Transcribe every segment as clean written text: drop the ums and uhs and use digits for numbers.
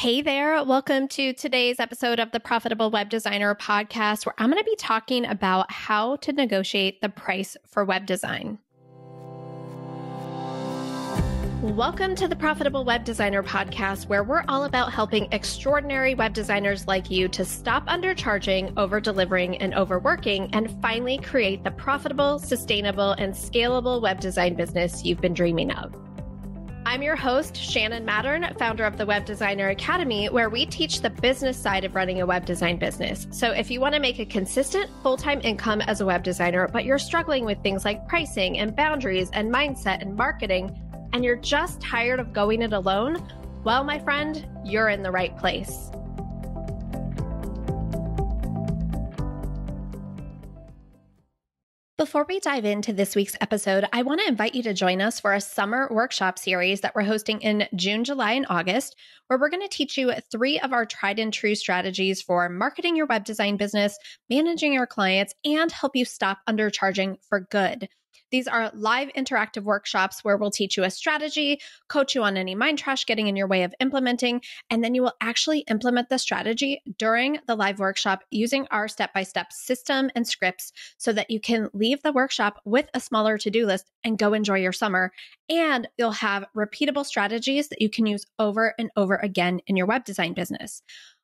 Hey there. Welcome to today's episode of the Profitable Web Designer podcast, where I'm going to be talking about how to negotiate the price for web design. Welcome to the Profitable Web Designer podcast, where we're all about helping extraordinary web designers like you to stop undercharging, over-delivering, and overworking, and finally create the profitable, sustainable, and scalable web design business you've been dreaming of. I'm your host, Shannon Mattern, founder of the Web Designer Academy, where we teach the business side of running a web design business. So if you want to make a consistent full-time income as a web designer, but you're struggling with things like pricing and boundaries and mindset and marketing, and you're just tired of going it alone, well, my friend, you're in the right place. Before we dive into this week's episode, I want to invite you to join us for a summer workshop series that we're hosting in June, July, and August, where we're going to teach you 3 of our tried and true strategies for marketing your web design business, managing your clients, and help you stop undercharging for good. These are live interactive workshops where we'll teach you a strategy, coach you on any mind trash getting in your way of implementing, and then you will actually implement the strategy during the live workshop using our step-by-step system and scripts so that you can leave the workshop with a smaller to-do list and go enjoy your summer. And you'll have repeatable strategies that you can use over and over again in your web design business.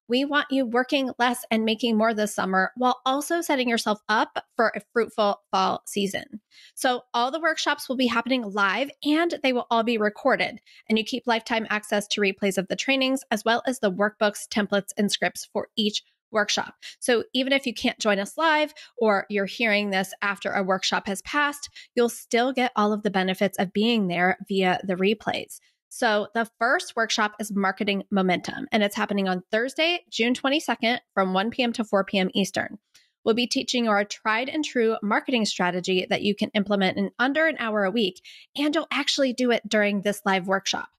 We want you working less and making more this summer while also setting yourself up for a fruitful fall season. So all the workshops will be happening live and they will all be recorded. And you keep lifetime access to replays of the trainings as well as the workbooks, templates, and scripts for each workshop. So even if you can't join us live or you're hearing this after a workshop has passed, you'll still get all of the benefits of being there via the replays. So the first workshop is Marketing Momentum, and it's happening on Thursday, June 22nd from 1 p.m. to 4 p.m. Eastern. We'll be teaching you our tried and true marketing strategy that you can implement in under an hour a week, and you'll actually do it during this live workshop.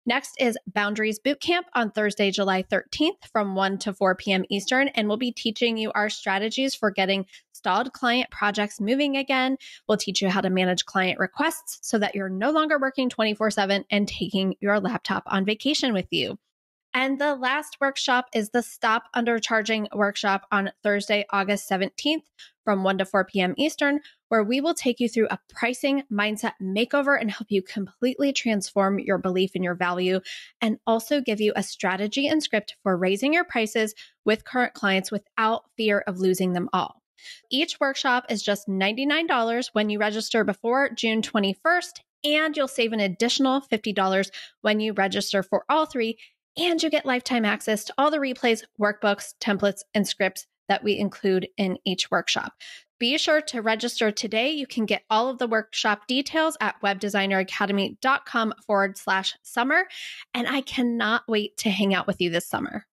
Next is Boundaries Bootcamp on Thursday, July 13th from 1 to 4 p.m. Eastern, and we'll be teaching you our strategies for getting stalled client projects moving again. We'll teach you how to manage client requests so that you're no longer working 24/7 and taking your laptop on vacation with you. And the last workshop is the Stop Undercharging workshop on Thursday, August 17th from 1 to 4 p.m. Eastern, where we will take you through a pricing mindset makeover and help you completely transform your belief in your value and also give you a strategy and script for raising your prices with current clients without fear of losing them all. Each workshop is just $99 when you register before June 21st, and you'll save an additional $50 when you register for all 3. And you get lifetime access to all the replays, workbooks, templates, and scripts that we include in each workshop. Be sure to register today. You can get all of the workshop details at webdesigneracademy.com/summer. And I cannot wait to hang out with you this summer.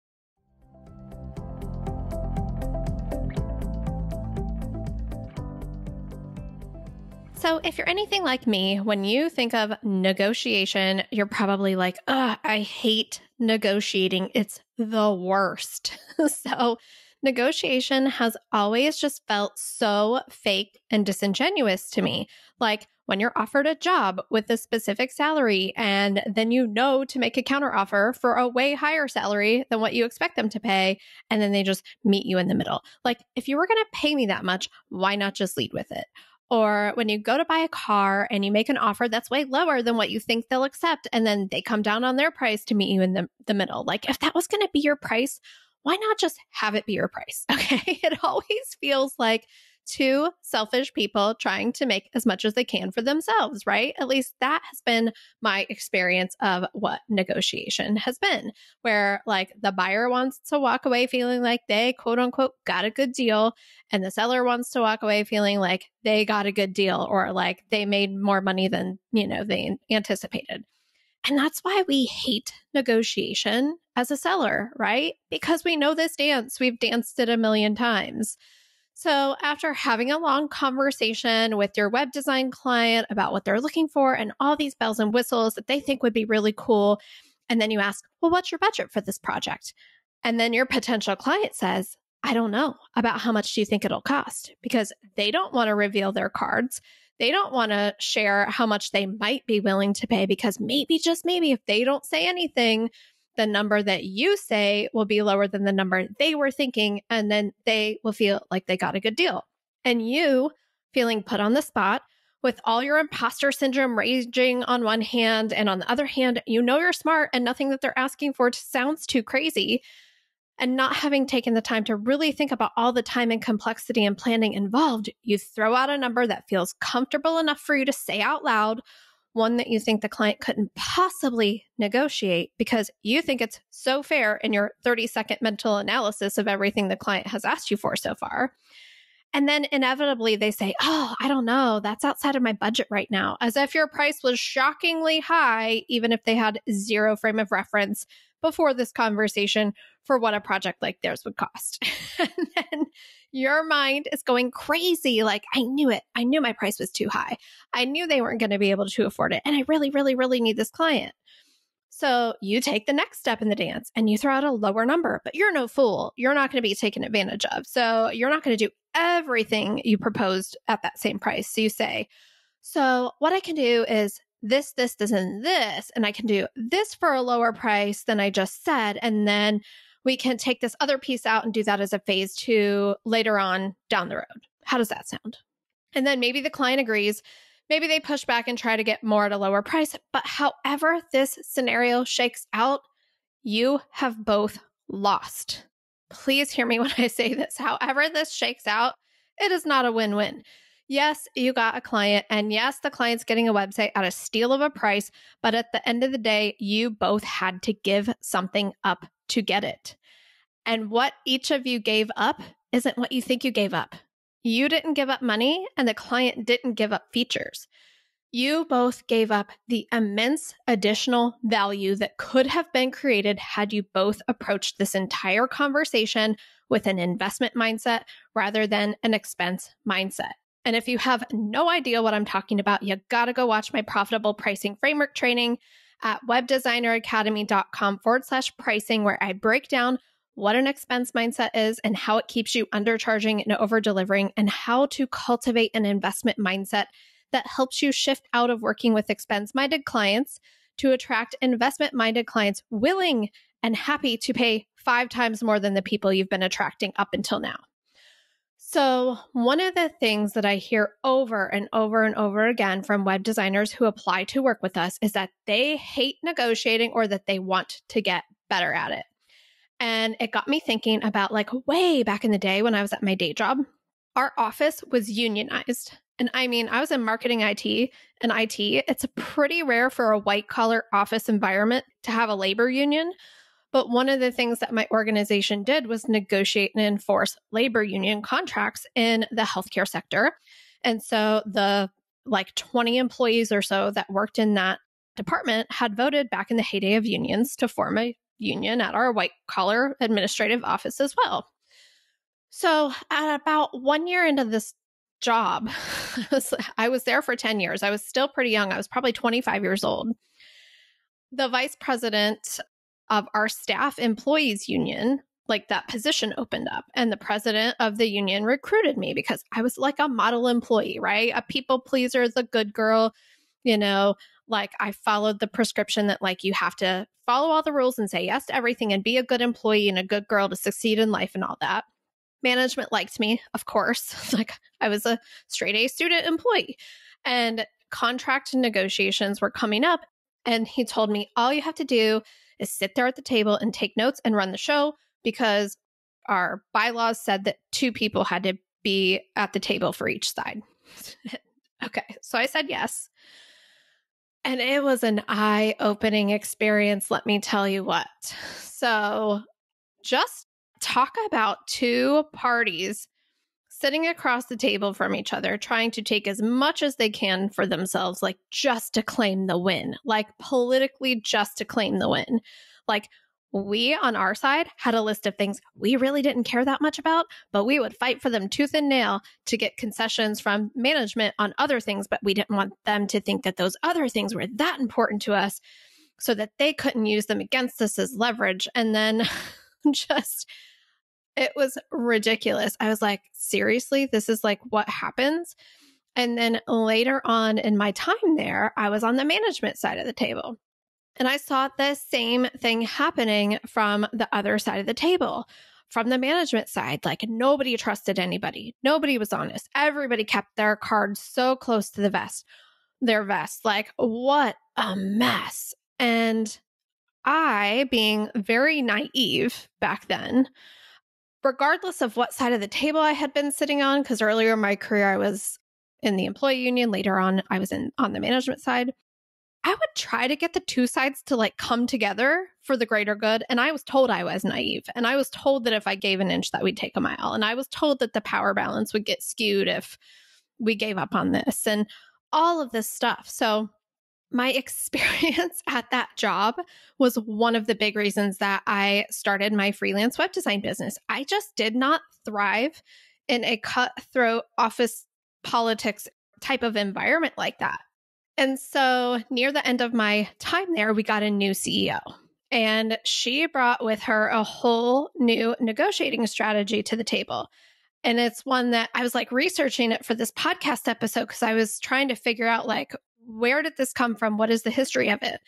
So if you're anything like me, when you think of negotiation, you're probably like, ugh, I hate negotiating. It's the worst. So negotiation has always just felt so fake and disingenuous to me. Like when you're offered a job with a specific salary and then you know to make a counteroffer for a way higher salary than what you expect them to pay, and then they just meet you in the middle. Like if you were going to pay me that much, why not just lead with it? Or when you go to buy a car and you make an offer that's way lower than what you think they'll accept, and then they come down on their price to meet you in the middle. Like if that was going to be your price, why not just have it be your price? Okay. It always feels like 2 selfish people trying to make as much as they can for themselves, right? At least that has been my experience of what negotiation has been, where like the buyer wants to walk away feeling like they quote unquote got a good deal, and the seller wants to walk away feeling like they got a good deal or like they made more money than, they anticipated. And that's why we hate negotiation as a seller, right? Because we know this dance. We've danced it a million times. So after having a long conversation with your web design client about what they're looking for and all these bells and whistles that they think would be really cool, and then you ask, well, what's your budget for this project? And then your potential client says, I don't know. About how much do you think it'll cost? Because they don't want to reveal their cards. They don't want to share how much they might be willing to pay because maybe, just maybe, if they don't say anything, the number that you say will be lower than the number they were thinking, and then they will feel like they got a good deal. And you feeling put on the spot with all your imposter syndrome raging on one hand, and on the other hand, you know you're smart and nothing that they're asking for sounds too crazy, and not having taken the time to really think about all the time and complexity and planning involved, you throw out a number that feels comfortable enough for you to say out loud, one that you think the client couldn't possibly negotiate because you think it's so fair in your 30-second mental analysis of everything the client has asked you for so far. And then inevitably they say, oh, I don't know, that's outside of my budget right now, as if your price was shockingly high, even if they had zero frame of reference before this conversation for what a project like theirs would cost. And then your mind is going crazy. Like, I knew it. I knew my price was too high. I knew they weren't going to be able to afford it. And I really, really, really need this client. So you take the next step in the dance and you throw out a lower number, but you're no fool. You're not going to be taken advantage of. So you're not going to do everything you proposed at that same price. So you say, so what I can do is this, and this, and I can do this for a lower price than I just said. And then we can take this other piece out and do that as a phase 2 later on down the road. How does that sound? And then maybe the client agrees. Maybe they push back and try to get more at a lower price. But however this scenario shakes out, you have both lost. Please hear me when I say this. However this shakes out, it is not a win-win. Yes, you got a client, and yes, the client's getting a website at a steal of a price, but at the end of the day, you both had to give something up to get it. And what each of you gave up isn't what you think you gave up. You didn't give up money, and the client didn't give up features. You both gave up the immense additional value that could have been created had you both approached this entire conversation with an investment mindset rather than an expense mindset. And if you have no idea what I'm talking about, you got to go watch my profitable pricing framework training at webdesigneracademy.com/pricing, where I break down what an expense mindset is and how it keeps you undercharging and over-delivering, and how to cultivate an investment mindset that helps you shift out of working with expense-minded clients to attract investment-minded clients willing and happy to pay 5 times more than the people you've been attracting up until now. So one of the things that I hear over and over and over again from web designers who apply to work with us is that they hate negotiating or that they want to get better at it. And it got me thinking about, like, way back in the day when I was at my day job, our office was unionized. And I mean, I was in marketing IT, and IT, it's pretty rare for a white collar office environment to have a labor union. But one of the things that my organization did was negotiate and enforce labor union contracts in the healthcare sector. And so the 20 employees or so that worked in that department had voted back in the heyday of unions to form a union at our white collar administrative office as well. So at about 1 year into this job, I was there for 10 years. I was still pretty young. I was probably 25 years old. The vice president of our staff employees union, that position opened up, and the president of the union recruited me because I was like a model employee, right? A people pleaser, the good girl, I followed the prescription that you have to follow all the rules and say yes to everything and be a good employee and a good girl to succeed in life and all that. Management liked me, of course. I was a straight A student employee, and contract negotiations were coming up. And he told me, all you have to do is sit there at the table and take notes and run the show, because our bylaws said that 2 people had to be at the table for each side. Okay, so I said yes. And it was an eye-opening experience, let me tell you what. So just talk about 2 parties sitting across the table from each other, trying to take as much as they can for themselves, just to claim the win, politically just to claim the win. We on our side had a list of things we really didn't care that much about, but we would fight for them tooth and nail to get concessions from management on other things, but we didn't want them to think that those other things were that important to us so that they couldn't use them against us as leverage. And then it was ridiculous. I was like, seriously, this is what happens? And then later on in my time there, I was on the management side of the table. And I saw the same thing happening from the other side of the table. From the management side, like nobody trusted anybody. Nobody was honest. Everybody kept their cards so close to their vest. Like, what a mess. And I, being very naive back then, regardless of what side of the table I had been sitting on, because earlier in my career I was in the employee union, later on I was on the management side, I would try to get the two sides to like come together for the greater good. And I was told I was naive. And I was told that if I gave an inch, that we'd take a mile. And I was told that the power balance would get skewed if we gave up on this and all of this stuff. So my experience at that job was one of the big reasons that I started my freelance web design business. I just did not thrive in a cutthroat office politics type of environment like that. And so near the end of my time there, we got a new CEO. And she brought with her a whole new negotiating strategy to the table. And it's one that I was like researching it for this podcast episode because I was trying to figure out like, where did this come from? What is the history of it?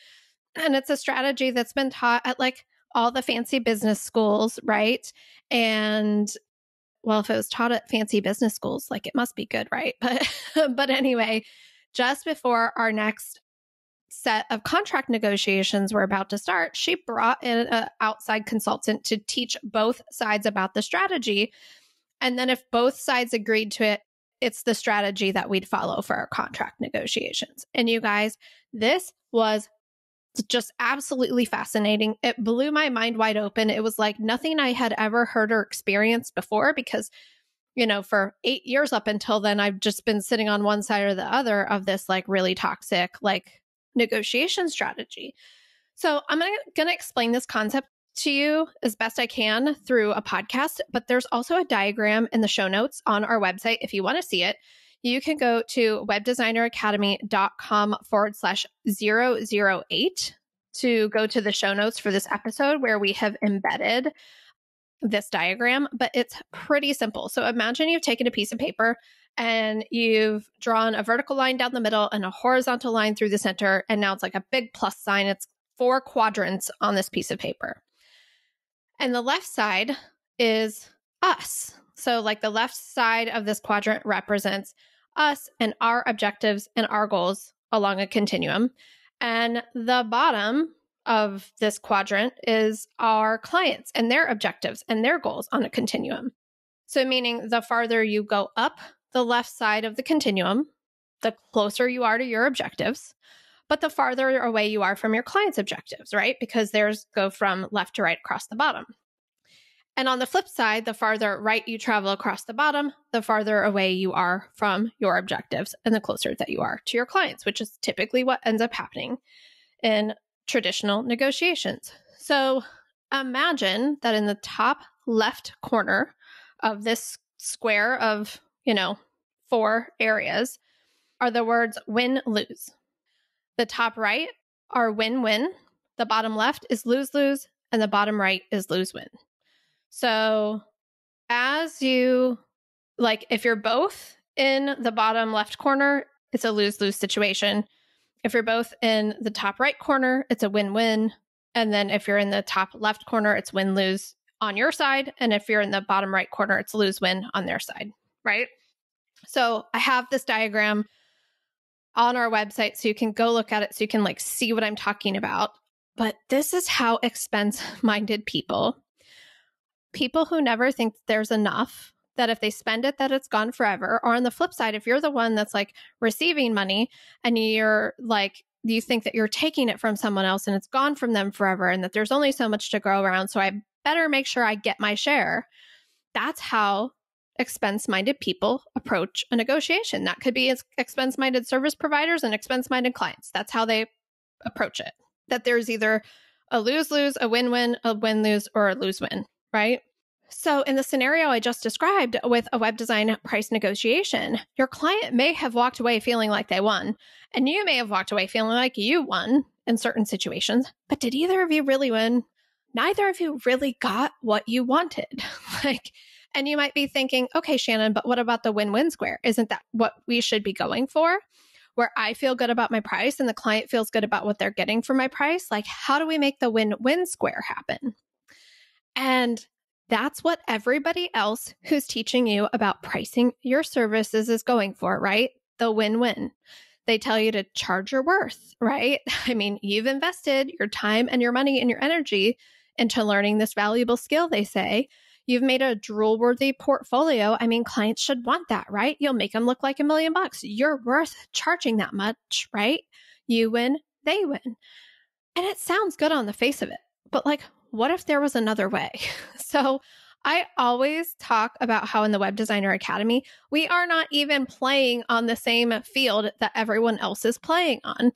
And it's a strategy that's been taught at like all the fancy business schools, right? And well, if it was taught at fancy business schools, like it must be good, right? But anyway, just before our next set of contract negotiations were about to start, she brought in an outside consultant to teach both sides about the strategy. And then if both sides agreed to it, it's the strategy that we'd follow for our contract negotiations. And you guys, this was just absolutely fascinating. It blew my mind wide open. It was like nothing I had ever heard or experienced before because, you know, for 8 years up until then, I've just been sitting on one side or the other of this like really toxic like negotiation strategy. So I'm going to explain this concept to you as best I can through a podcast, but there's also a diagram in the show notes on our website. If you want to see it, you can go to webdesigneracademy.com/008 to go to the show notes for this episode where we have embedded this diagram, but it's pretty simple. So imagine you've taken a piece of paper and you've drawn a vertical line down the middle and a horizontal line through the center. And now it's like a big plus sign. It's 4 quadrants on this piece of paper. And the left side is us. So like the left side of this quadrant represents us and our objectives and our goals along a continuum. And the bottom of this quadrant is our clients and their objectives and their goals on a continuum. So meaning the farther you go up the left side of the continuum, the closer you are to your objectives, but the farther away you are from your client's objectives, right? Because theirs go from left to right across the bottom. And on the flip side, the farther right you travel across the bottom, the farther away you are from your objectives and the closer that you are to your clients, which is typically what ends up happening in traditional negotiations. So imagine that in the top left corner of this square of, 4 areas are the words win-lose. The top right are win-win, the bottom left is lose-lose, and the bottom right is lose-win. So as you, if you're both in the bottom left corner, it's a lose-lose situation. If you're both in the top right corner, it's a win-win. And then if you're in the top left corner, it's win-lose on your side. And if you're in the bottom right corner, it's lose-win on their side, right? So I have this diagram on our website so you can go look at it so you can see what I'm talking about. But this is how expense-minded people who never think there's enough, that if they spend it, that it's gone forever. Or on the flip side, if you're the one that's receiving money and you're you think that you're taking it from someone else and it's gone from them forever and that there's only so much to go around, so I better make sure I get my share. That's how expense-minded people approach a negotiation. That could be expense-minded service providers and expense-minded clients. That's how they approach it. That there's either a lose-lose, a win-win, a win-lose, or a lose-win, right? So in the scenario I just described with a web design price negotiation, your client may have walked away feeling like they won, and you may have walked away feeling like you won in certain situations. But did either of you really win? Neither of you really got what you wanted. And you might be thinking, okay, Shannon, but what about the win-win square? Isn't that what we should be going for? where I feel good about my price and the client feels good about what they're getting for my price. Like, how do we make the win-win square happen? And that's what everybody else who's teaching you about pricing your services is going for, right? The win-win. They tell you to charge your worth, right? I mean, you've invested your time and your money and your energy into learning this valuable skill, they say. You've made a drool-worthy portfolio. I mean, clients should want that, right? You'll make them look like $1 million. You're worth charging that much, right? You win, they win. And it sounds good on the face of it, but like, what if there was another way? So I always talk about how in the Web Designer Academy, we are not even playing on the same field that everyone else is playing on.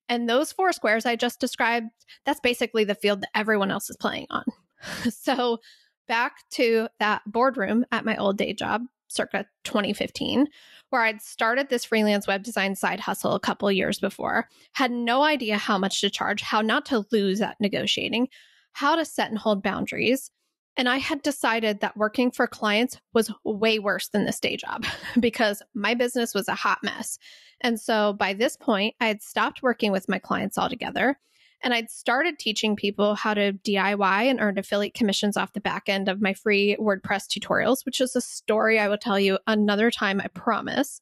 And those 4 squares I just described, that's basically the field that everyone else is playing on. So back to that boardroom at my old day job, circa 2015, where I'd started this freelance web design side hustle a couple of years before, had no idea how much to charge, how not to lose at negotiating, how to set and hold boundaries. And I had decided that working for clients was way worse than this day job because my business was a hot mess. And so by this point, I had stopped working with my clients altogether. And I'd started teaching people how to DIY and earn affiliate commissions off the back end of my free WordPress tutorials, which is a story I will tell you another time, I promise.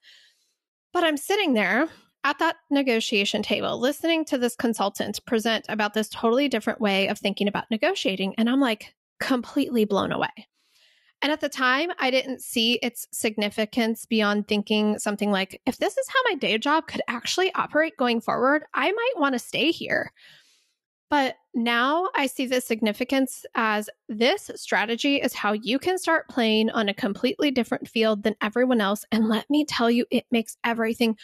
But I'm sitting there at that negotiation table, listening to this consultant present about this totally different way of thinking about negotiating. And I'm like completely blown away. And at the time, I didn't see its significance beyond thinking something like, if this is how my day job could actually operate going forward, I might want to stay here. But now I see the significance as this strategy is how you can start playing on a completely different field than everyone else. And let me tell you, it makes everything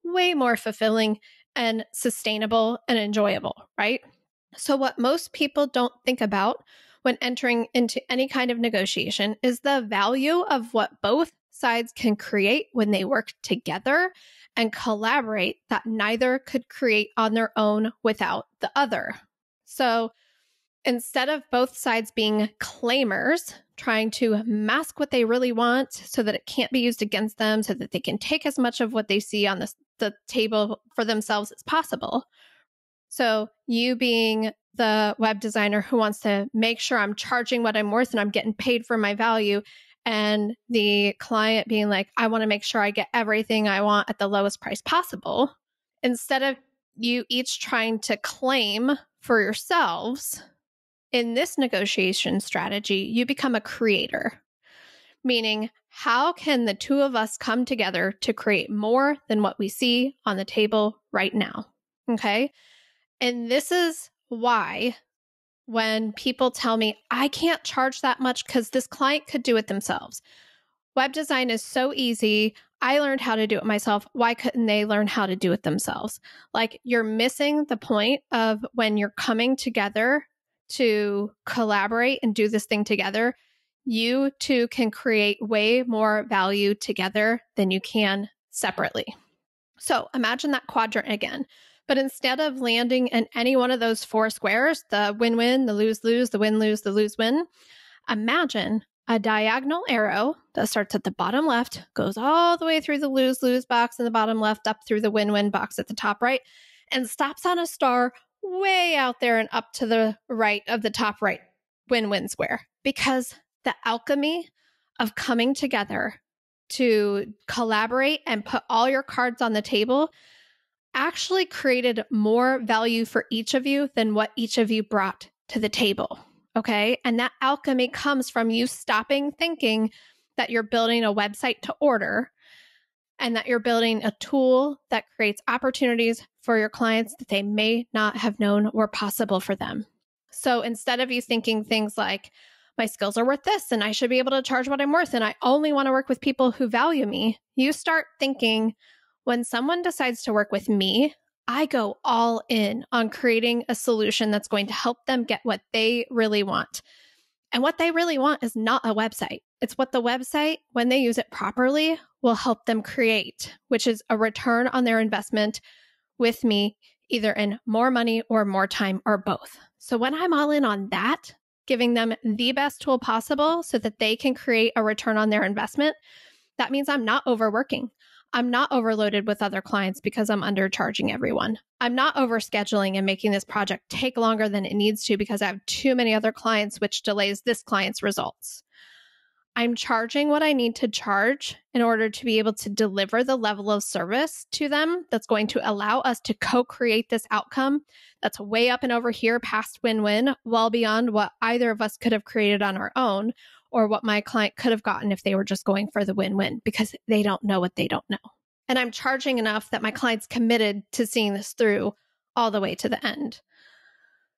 way more fulfilling and sustainable and enjoyable, right? So what most people don't think about when entering into any kind of negotiation is the value of what both sides can create when they work together and collaborate that neither could create on their own without the other. So instead of both sides being claimers, trying to mask what they really want so that it can't be used against them, so that they can take as much of what they see on the table for themselves as possible. So you being the web designer who wants to make sure I'm charging what I'm worth and I'm getting paid for my value, and the client being like, I want to make sure I get everything I want at the lowest price possible. Instead of you each trying to claim for yourselves, in this negotiation strategy, you become a creator. Meaning, how can the two of us come together to create more than what we see on the table right now? Okay. And this is why when people tell me, I can't charge that much because this client could do it themselves. Web design is so easy. I learned how to do it myself. Why couldn't they learn how to do it themselves? Like, you're missing the point of when you're coming together to collaborate and do this thing together, you two can create way more value together than you can separately. So imagine that quadrant again. But instead of landing in any one of those 4 squares, the win-win, the lose-lose, the win-lose, the lose-win, imagine a diagonal arrow that starts at the bottom left, goes all the way through the lose-lose box in the bottom left, up through the win-win box at the top right, and stops on a star way out there and up to the right of the top right win-win square. Because the alchemy of coming together to collaborate and put all your cards on the table actually created more value for each of you than what each of you brought to the table. Okay. And that alchemy comes from you stopping thinking that you're building a website to order and that you're building a tool that creates opportunities for your clients that they may not have known were possible for them. So instead of you thinking things like, my skills are worth this and I should be able to charge what I'm worth and I only want to work with people who value me, you start thinking, when someone decides to work with me, I go all in on creating a solution that's going to help them get what they really want. And what they really want is not a website. It's what the website, when they use it properly, will help them create, which is a return on their investment with me, either in more money or more time or both. So when I'm all in on that, giving them the best tool possible so that they can create a return on their investment, that means I'm not overworking. I'm not overloaded with other clients because I'm undercharging everyone. I'm not overscheduling and making this project take longer than it needs to because I have too many other clients, which delays this client's results. I'm charging what I need to charge in order to be able to deliver the level of service to them that's going to allow us to co-create this outcome that's way up and over here past win-win, well beyond what either of us could have created on our own or what my client could have gotten if they were just going for the win-win, because they don't know what they don't know. And I'm charging enough that my client's committed to seeing this through all the way to the end.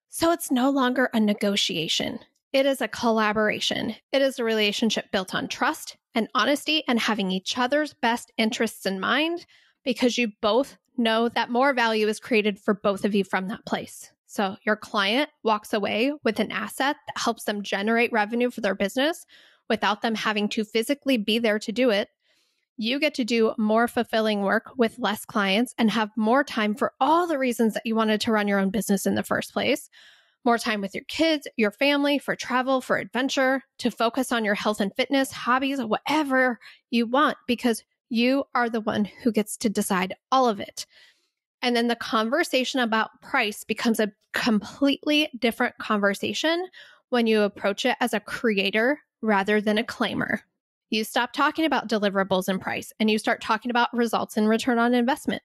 So it's no longer a negotiation. It is a collaboration. It is a relationship built on trust and honesty and having each other's best interests in mind, because you both know that more value is created for both of you from that place. So your client walks away with an asset that helps them generate revenue for their business without them having to physically be there to do it. You get to do more fulfilling work with less clients and have more time for all the reasons that you wanted to run your own business in the first place. More time with your kids, your family, for travel, for adventure, to focus on your health and fitness, hobbies, whatever you want, because you are the one who gets to decide all of it. And then the conversation about price becomes a completely different conversation when you approach it as a creator rather than a claimer. You stop talking about deliverables and price, and you start talking about results and return on investment.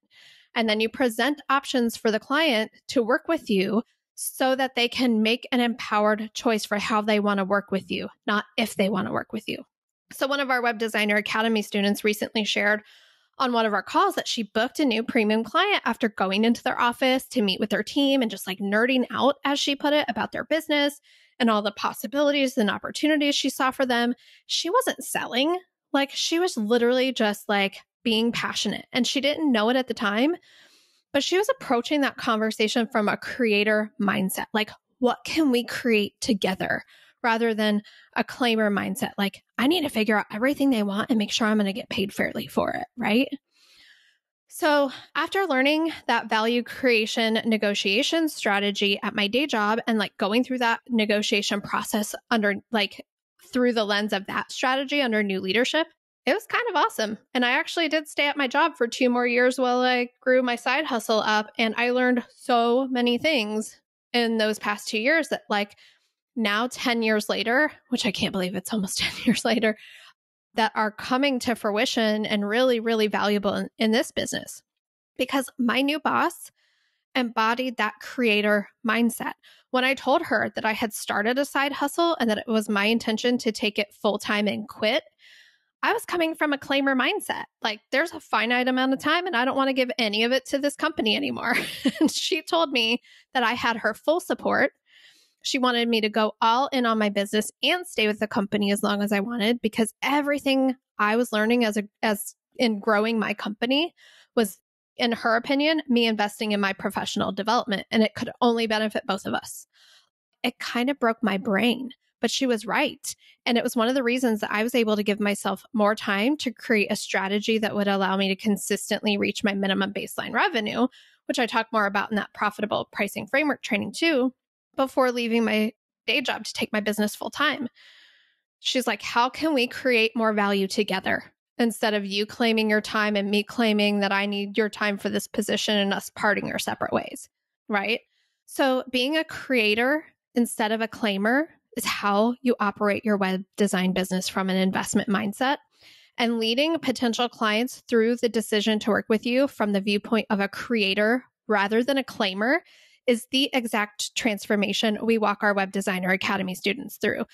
And then you present options for the client to work with you so that they can make an empowered choice for how they want to work with you, not if they want to work with you. So one of our Web Designer Academy students recently shared on one of our calls that she booked a new premium client after going into their office to meet with their team and just like nerding out, as she put it, about their business and all the possibilities and opportunities she saw for them. She wasn't selling. Like, she was literally just like being passionate, and she didn't know it at the time. But she was approaching that conversation from a creator mindset. Like, what can we create together? Rather than a claimer mindset. Like, I need to figure out everything they want and make sure I'm going to get paid fairly for it, right? So after learning that value creation negotiation strategy at my day job and like going through that negotiation process under like through the lens of that strategy under new leadership, it was kind of awesome. And I actually did stay at my job for 2 more years while I grew my side hustle up. And I learned so many things in those past 2 years that like now 10 years later, which I can't believe it's almost 10 years later, that are coming to fruition and really, really valuable in this business. Because my new boss embodied that creator mindset. When I told her that I had started a side hustle and that it was my intention to take it full-time and quit, I was coming from a claimer mindset. Like, there's a finite amount of time and I don't want to give any of it to this company anymore. And she told me that I had her full support. She wanted me to go all in on my business and stay with the company as long as I wanted, because everything I was learning as in growing my company was, in her opinion, me investing in my professional development, and it could only benefit both of us. It kind of broke my brain, but she was right. And it was one of the reasons that I was able to give myself more time to create a strategy that would allow me to consistently reach my minimum baseline revenue, which I talk more about in that profitable pricing framework training too, before leaving my day job to take my business full time. She's like, how can we create more value together instead of you claiming your time and me claiming that I need your time for this position and us parting our separate ways, right? So being a creator instead of a claimer is how you operate your web design business from an investment mindset, and leading potential clients through the decision to work with you from the viewpoint of a creator rather than a claimer is the exact transformation we walk our Web Designer Academy students through.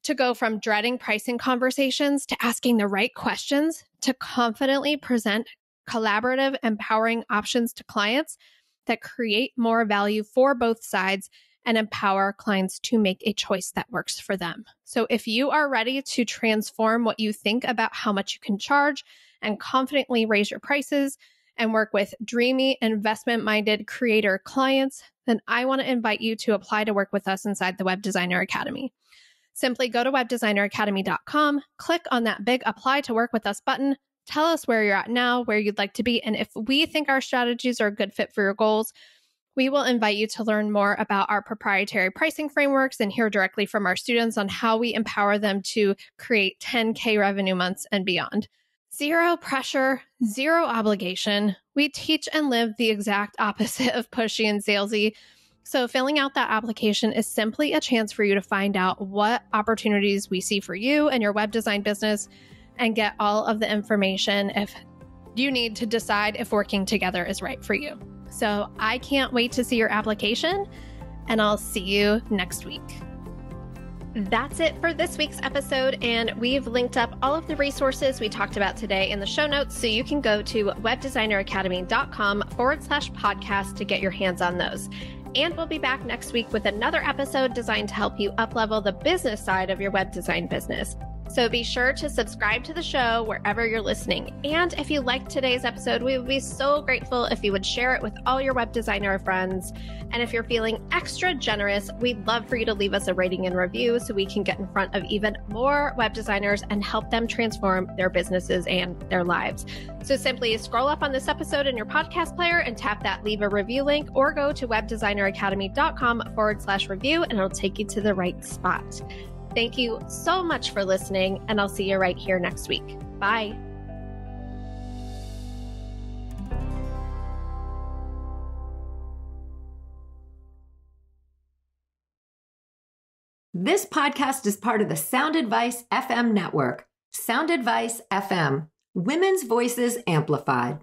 To go from dreading pricing conversations to asking the right questions to confidently present collaborative, empowering options to clients that create more value for both sides and empower clients to make a choice that works for them. So if you are ready to transform what you think about how much you can charge and confidently raise your prices and work with dreamy, investment-minded creator clients, then I want to invite you to apply to work with us inside the Web Designer Academy. Simply go to webdesigneracademy.com, click on that big Apply to Work with Us button, tell us where you're at now, where you'd like to be, and if we think our strategies are a good fit for your goals, we will invite you to learn more about our proprietary pricing frameworks and hear directly from our students on how we empower them to create 10K revenue months and beyond. Zero pressure, zero obligation. We teach and live the exact opposite of pushy and salesy. So filling out that application is simply a chance for you to find out what opportunities we see for you and your web design business and get all of the information if you need to decide if working together is right for you. So I can't wait to see your application, and I'll see you next week. That's it for this week's episode, and we've linked up all of the resources we talked about today in the show notes, so you can go to webdesigneracademy.com/podcast to get your hands on those. And we'll be back next week with another episode designed to help you up-level the business side of your web design business. So be sure to subscribe to the show wherever you're listening. And if you liked today's episode, we would be so grateful if you would share it with all your web designer friends. And if you're feeling extra generous, we'd love for you to leave us a rating and review so we can get in front of even more web designers and help them transform their businesses and their lives. So simply scroll up on this episode in your podcast player and tap that leave a review link, or go to webdesigneracademy.com/review and it'll take you to the right spot. Thank you so much for listening, and I'll see you right here next week. Bye. This podcast is part of the Sound Advice FM network. Sound Advice FM, women's voices amplified.